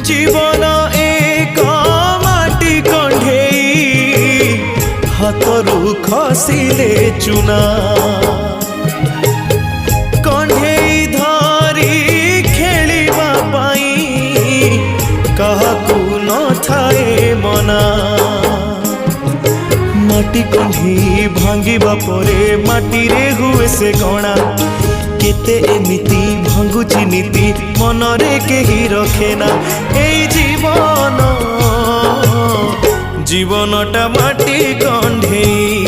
जीवन एक माटी कंढेई हाथरू खसिले चुना कंढेई धरी खेलिबा पाई काहाकू न थाए मना माटी कंढी भांगिबा परे माटी रे हुए से गणा केते एमिति भांगुची नीति मनरे केही रखेना एई जीवन जीवनटा माटी कंढेई।